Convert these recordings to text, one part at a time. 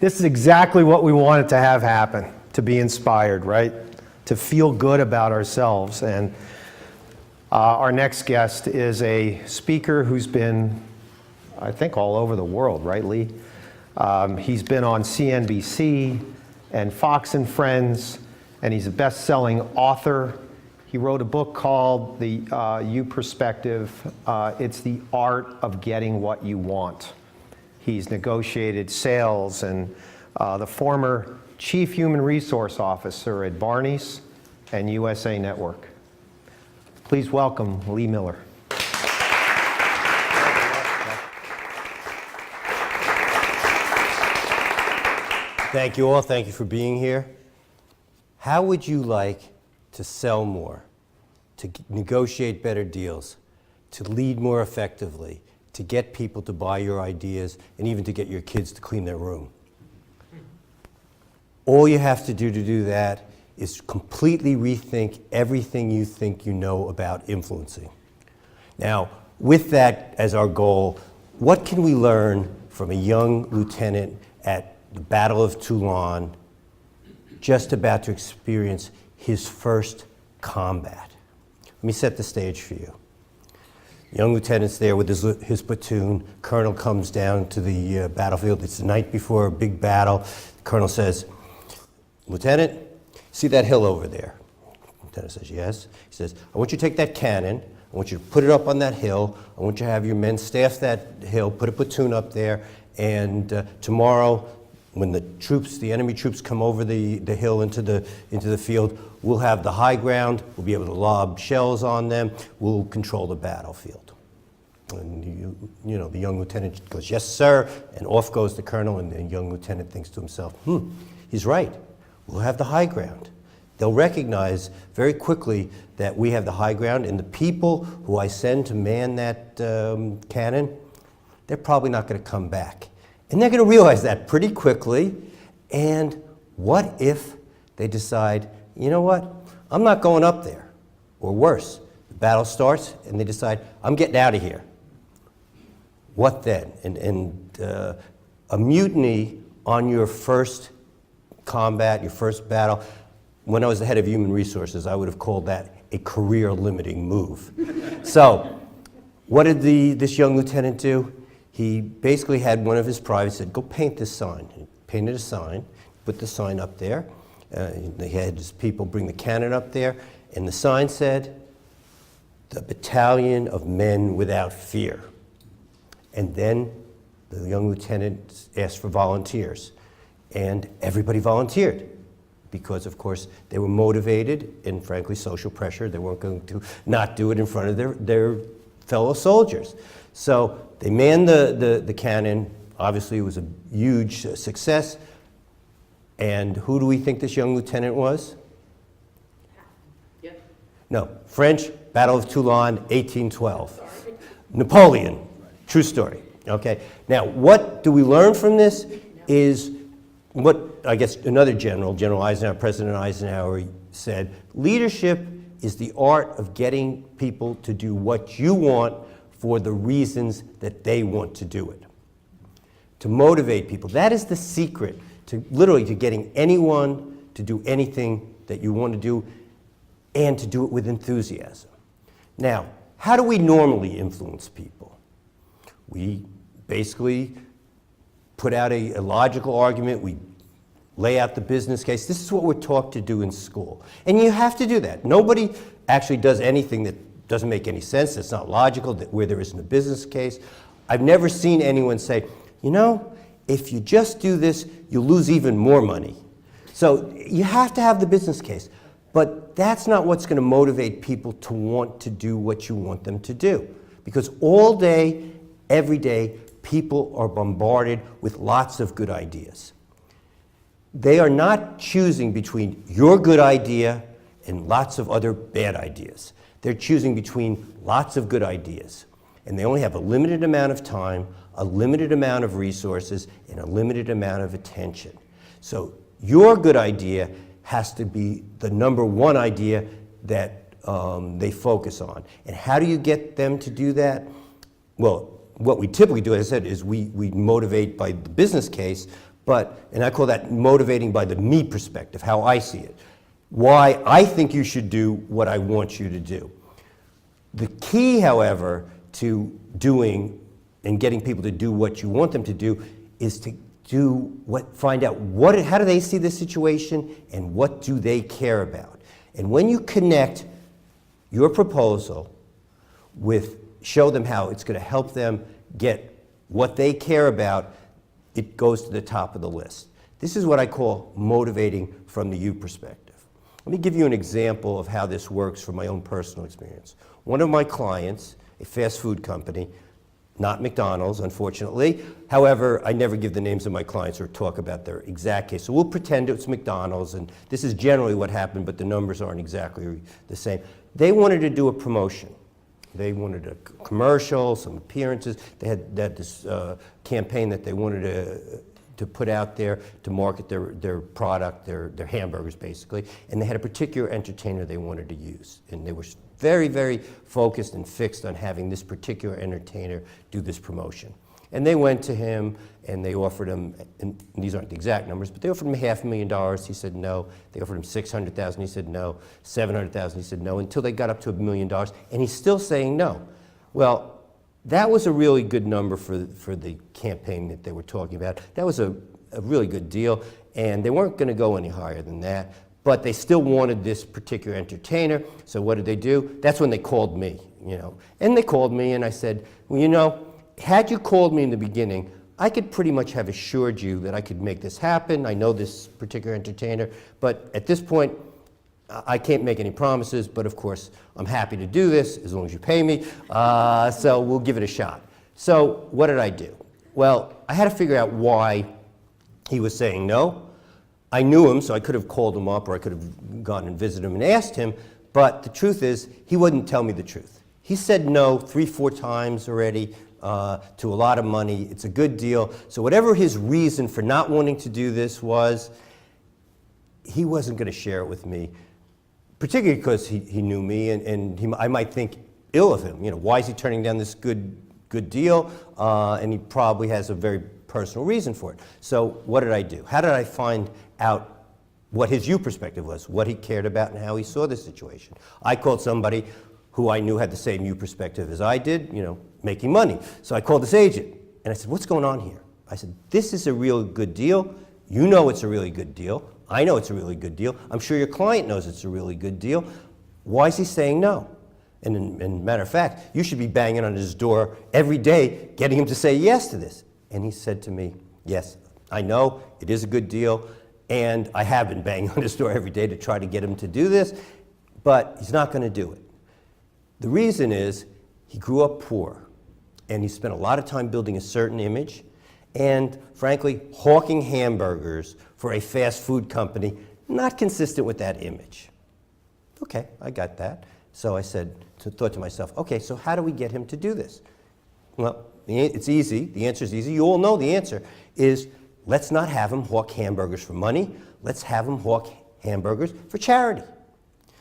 This is exactly what we wanted to have happen, to be inspired, right? To feel good about ourselves. And our next guest is a speaker who's been, I think, all over the world, right, Lee? He's been on CNBC and Fox and Friends, and he's a best-selling author. He wrote a book called The You Perspective. It's the art of getting what you want. He's negotiated sales and the former Chief Human Resource Officer at Barney's and USA Network. Please welcome Lee Miller. Thank you all. Thank you for being here. How would you like to sell more, to negotiate better deals, to lead more effectively, to get people to buy your ideas, and even to get your kids to clean their room? All you have to do that is completely rethink everything you think you know about influencing. Now, with that as our goal, what can we learn from a young lieutenant at the Battle of Toulon, just about to experience his first combat? Let me set the stage for you. Young lieutenant's there with his platoon. Colonel comes down to the battlefield. It's the night before a big battle. The colonel says, "Lieutenant, see that hill over there?" Lieutenant says, "Yes." He says, "I want you to take that cannon. I want you to put it up on that hill. I want you to have your men staff that hill, put a platoon up there, and tomorrow, when the enemy troops come over the hill into the field, we'll have the high ground, we'll be able to lob shells on them, we'll control the battlefield." And the young lieutenant goes, "Yes, sir," and off goes the colonel, and the young lieutenant thinks to himself, he's right, we'll have the high ground. They'll recognize very quickly that we have the high ground, and the people who I send to man that cannon, they're probably not going to come back. And they're going to realize that pretty quickly. And what if they decide, you know what, I'm not going up there? Or worse, the battle starts and they decide, I'm getting out of here. What then? And a mutiny on your first combat, your first battle, when I was the head of human resources, I would have called that a career-limiting move. So what did this young lieutenant do? He basically had one of his privates said, "Go paint this sign." He painted a sign, put the sign up there. He had his people bring the cannon up there, and the sign said, "The Battalion of Men Without Fear." And then the young lieutenant asked for volunteers, and everybody volunteered because, of course, they were motivated and, frankly, social pressure. They weren't going to not do it in front of their fellow soldiers. So they manned the cannon. Obviously, it was a huge success. And who do we think this young lieutenant was? Yep. No, French, Battle of Toulon, 1812. Napoleon, true story. Okay. Now, what do we learn from this is what, I guess, another General Eisenhower, President Eisenhower said, leadership is the art of getting people to do what you want for the reasons that they want to do it. To motivate people. That is the secret to literally to getting anyone to do anything that you want to do and to do it with enthusiasm. Now, how do we normally influence people? We basically put out a logical argument. We lay out the business case. This is what we're taught to do in school. And you have to do that. Nobody actually does anything that doesn't make any sense, that's not logical, where there isn't a business case. I've never seen anyone say, you know, if you just do this, you'll lose even more money. So you have to have the business case. But that's not what's going to motivate people to want to do what you want them to do. Because all day, every day, people are bombarded with lots of good ideas. They are not choosing between your good idea and lots of other bad ideas. They're choosing between lots of good ideas. And they only have a limited amount of time, a limited amount of resources, and a limited amount of attention. So your good idea has to be the number one idea that they focus on. And how do you get them to do that? Well, what we typically do, as I said, is we motivate by the business case, And I call that motivating by the me perspective, how I see it. Why I think you should do what I want you to do. The key, however, to doing and getting people to do what you want them to do is to find out how do they see the situation and what do they care about. And when you connect your proposal show them how it's going to help them get what they care about, it goes to the top of the list. This is what I call motivating from the you perspective. Let me give you an example of how this works from my own personal experience. One of my clients, a fast food company, not McDonald's, unfortunately. However, I never give the names of my clients or talk about their exact case. So we'll pretend it's McDonald's, and this is generally what happened, but the numbers aren't exactly the same. They wanted to do a promotion. They wanted a commercial, some appearances. They had this campaign that they wanted to put out there to market their product, their hamburgers basically, and they had a particular entertainer they wanted to use. And they were very, very focused and fixed on having this particular entertainer do this promotion. And they went to him and they offered him, and these aren't the exact numbers, but they offered him $500,000. He said no. They offered him $600,000. He said no. $700,000. He said no. Until they got up to $1 million, and he's still saying no. Well, that was a really good number for the campaign that they were talking about. That was a really good deal, and they weren't going to go any higher than that. But they still wanted this particular entertainer. So what did they do? That's when they called me, And they called me, and I said, well, had you called me in the beginning, I could pretty much have assured you that I could make this happen. I know this particular entertainer, but at this point, I can't make any promises, but of course, I'm happy to do this as long as you pay me, so we'll give it a shot. So what did I do? Well, I had to figure out why he was saying no. I knew him, so I could have called him up, or I could have gone and visited him and asked him, but the truth is, he wouldn't tell me the truth. He said no 3-4 times already to a lot of money. It's a good deal. So whatever his reason for not wanting to do this was, he wasn't going to share it with me, particularly because he knew me, and I might think ill of him. Why is he turning down this good deal? And he probably has a very personal reason for it. So what did I do? How did I find out what his you perspective was, what he cared about, and how he saw the situation? I called somebody who I knew had the same you perspective as I did, making money. So I called this agent, and I said, what's going on here? I said, this is a real good deal. You know it's a really good deal. I know it's a really good deal. I'm sure your client knows it's a really good deal. Why is he saying no? And matter of fact, you should be banging on his door every day, getting him to say yes to this. And he said to me, yes, I know, it is a good deal, and I have been banging on his door every day to try to get him to do this, but he's not going to do it. The reason is he grew up poor, and he spent a lot of time building a certain image, and frankly, hawking hamburgers for a fast food company, not consistent with that image. Okay, I got that. So I thought to myself, okay, so how do we get him to do this? Well, it's easy. The answer is easy. You all know the answer is, let's not have him hawk hamburgers for money. Let's have him hawk hamburgers for charity.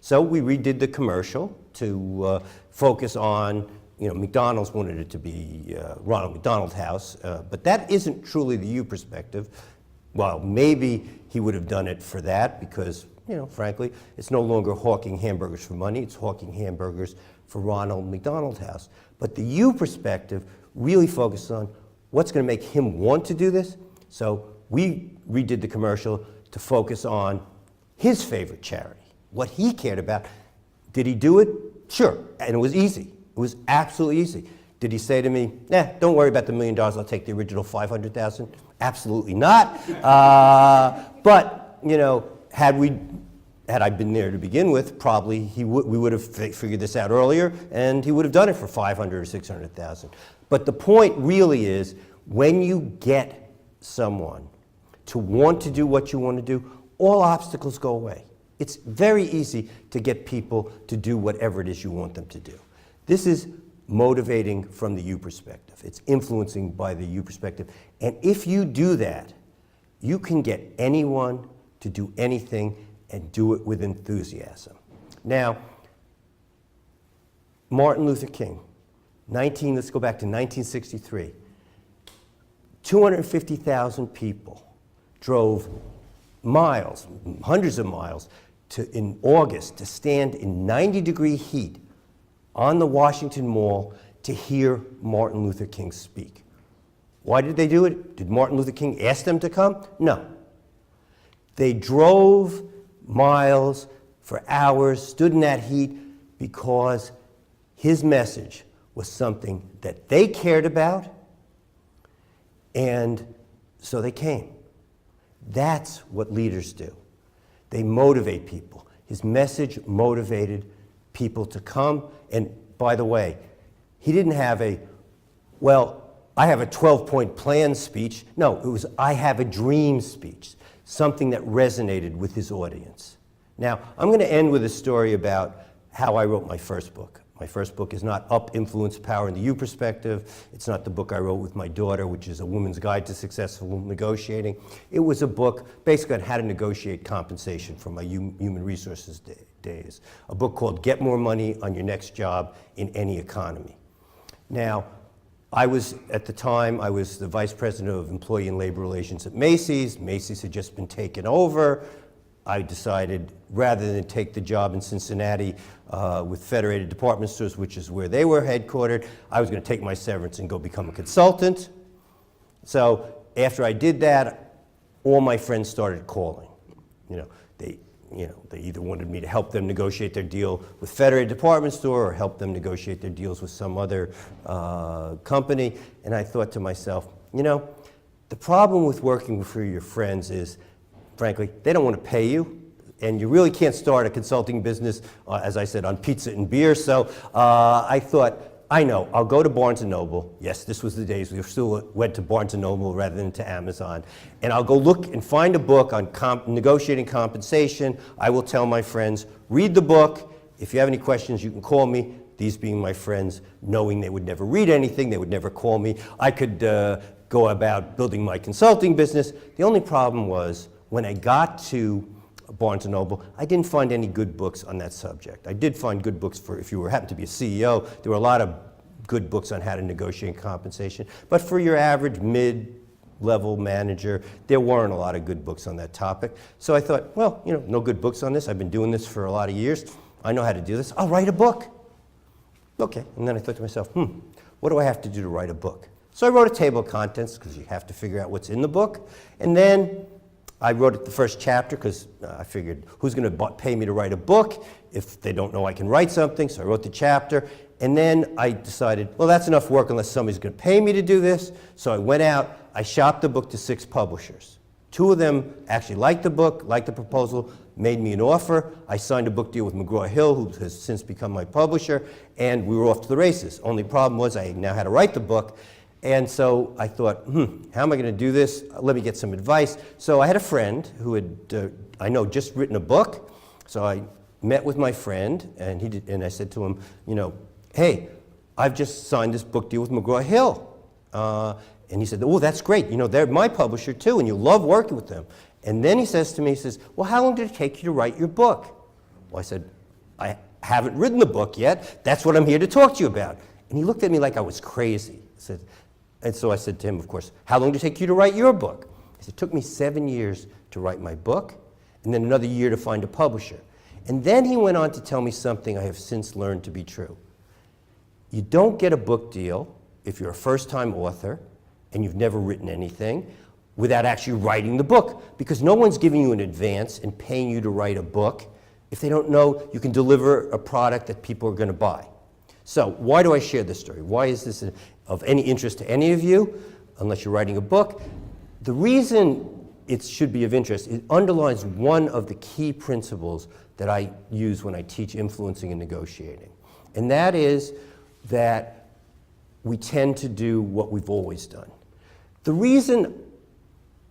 So we redid the commercial to focus on, McDonald's wanted it to be Ronald McDonald House, but that isn't truly the you perspective. Well, maybe he would have done it for that because, frankly, it's no longer hawking hamburgers for money. It's hawking hamburgers for Ronald McDonald House. But the you perspective really focused on what's going to make him want to do this. So we redid the commercial to focus on his favorite charity, what he cared about. Did he do it? Sure, and it was easy. It was absolutely easy. Did he say to me, don't worry about the $1 million, I'll take the original $500,000? Absolutely not. But, had I been there to begin with, probably we would have figured this out earlier, and he would have done it for $500,000 or $600,000. But the point really is, when you get someone to want to do what you want to do, all obstacles go away. It's very easy to get people to do whatever it is you want them to do. This is motivating from the you perspective. It's influencing by the you perspective. And if you do that, you can get anyone to do anything and do it with enthusiasm. Now, Martin Luther King, let's go back to 1963. 250,000 people drove miles, hundreds of miles, in August to stand in 90-degree heat on the Washington Mall to hear Martin Luther King speak. Why did they do it? Did Martin Luther King ask them to come? No. They drove miles for hours, stood in that heat because his message was something that they cared about, and so they came. That's what leaders do. They motivate people. His message motivated people to come. And by the way, he didn't have I have a 12-point plan speech. No, it was, I have a dream speech, something that resonated with his audience. Now, I'm going to end with a story about how I wrote my first book. My first book is not Up, Influence, Power, and the You Perspective. It's not the book I wrote with my daughter, which is A Woman's Guide to Successful Negotiating. It was a book basically on how to negotiate compensation from my human resources days. A book called Get More Money on Your Next Job in Any Economy. Now, at the time, I was the Vice President of Employee and Labor Relations at Macy's. Macy's had just been taken over. I decided, rather than take the job in Cincinnati with Federated Department Stores, which is where they were headquartered, I was going to take my severance and go become a consultant. So after I did that, all my friends started calling. They either wanted me to help them negotiate their deal with Federated Department Store or help them negotiate their deals with some other company. And I thought to myself, the problem with working for your friends is, frankly, they don't want to pay you, and you really can't start a consulting business, as I said, on pizza and beer. So I thought, I'll go to Barnes & Noble. Yes, this was the days we still went to Barnes & Noble rather than to Amazon. And I'll go look and find a book on negotiating compensation. I will tell my friends, read the book. If you have any questions, you can call me. These being my friends, knowing they would never read anything, they would never call me. I could go about building my consulting business. The only problem was, when I got to Barnes & Noble, I didn't find any good books on that subject. I did find good books for if you happen to be a CEO. There were a lot of good books on how to negotiate compensation. But for your average mid-level manager, there weren't a lot of good books on that topic. So I thought, no good books on this. I've been doing this for a lot of years. I know how to do this. I'll write a book. Okay, and then I thought to myself, what do I have to do to write a book? So I wrote a table of contents, because you have to figure out what's in the book. And then I wrote the first chapter because I figured, who's going to pay me to write a book if they don't know I can write something? So I wrote the chapter. And then I decided, that's enough work unless somebody's going to pay me to do this. So I went out, I shopped the book to 6 publishers. 2 of them actually liked the book, liked the proposal, made me an offer. I signed a book deal with McGraw-Hill, who has since become my publisher, and we were off to the races. Only problem was I now had to write the book. And so I thought, how am I going to do this? Let me get some advice. So I had a friend who had, just written a book. So I met with my friend, and I said to him, hey, I've just signed this book deal with McGraw-Hill. And he said, that's great. They're my publisher too, and you love working with them. And then he says to me, how long did it take you to write your book? Well, I said, I haven't written the book yet. That's what I'm here to talk to you about. And he looked at me like I was crazy. And so I said to him, of course, how long did it take you to write your book? He said, it took me 7 years to write my book, and then another year to find a publisher. And then he went on to tell me something I have since learned to be true. You don't get a book deal if you're a first-time author and you've never written anything without actually writing the book, because no one's giving you an advance and paying you to write a book if they don't know you can deliver a product that people are going to buy. So why do I share this story? Why is this of any interest to any of you, unless you're writing a book? The reason it should be of interest, it underlines one of the key principles that I use when I teach influencing and negotiating. And that is that we tend to do what we've always done. The reason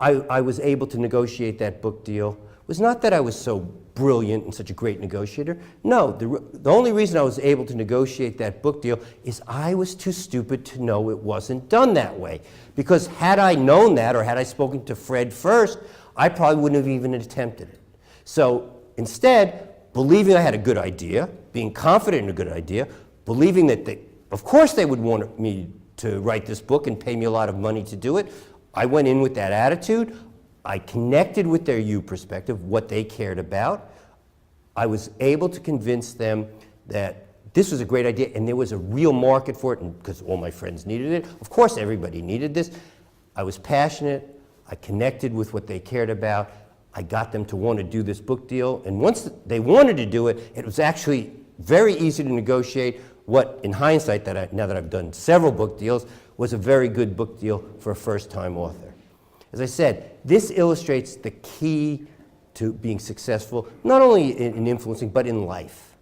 I was able to negotiate that book deal was not that I was so brilliant and such a great negotiator. No, the only reason I was able to negotiate that book deal is I was too stupid to know it wasn't done that way. Because had I known that, or had I spoken to Fred first, I probably wouldn't have even attempted it. So instead, believing I had a good idea, being confident in a good idea, believing that of course they would want me to write this book and pay me a lot of money to do it, I went in with that attitude. I connected with their you perspective, what they cared about. I was able to convince them that this was a great idea and there was a real market for it, and because all my friends needed it. Of course, everybody needed this. I was passionate. I connected with what they cared about. I got them to want to do this book deal. And once they wanted to do it, it was actually very easy to negotiate what, in hindsight, now that I've done several book deals, was a very good book deal for a first-time author. As I said, this illustrates the key to being successful, not only in influencing, but in life.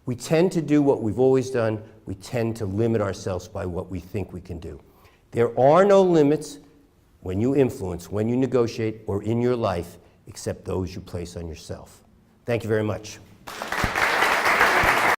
We tend to do what we've always done. We tend to limit ourselves by what we think we can do. There are no limits when you influence, when you negotiate, or in your life, except those you place on yourself. Thank you very much.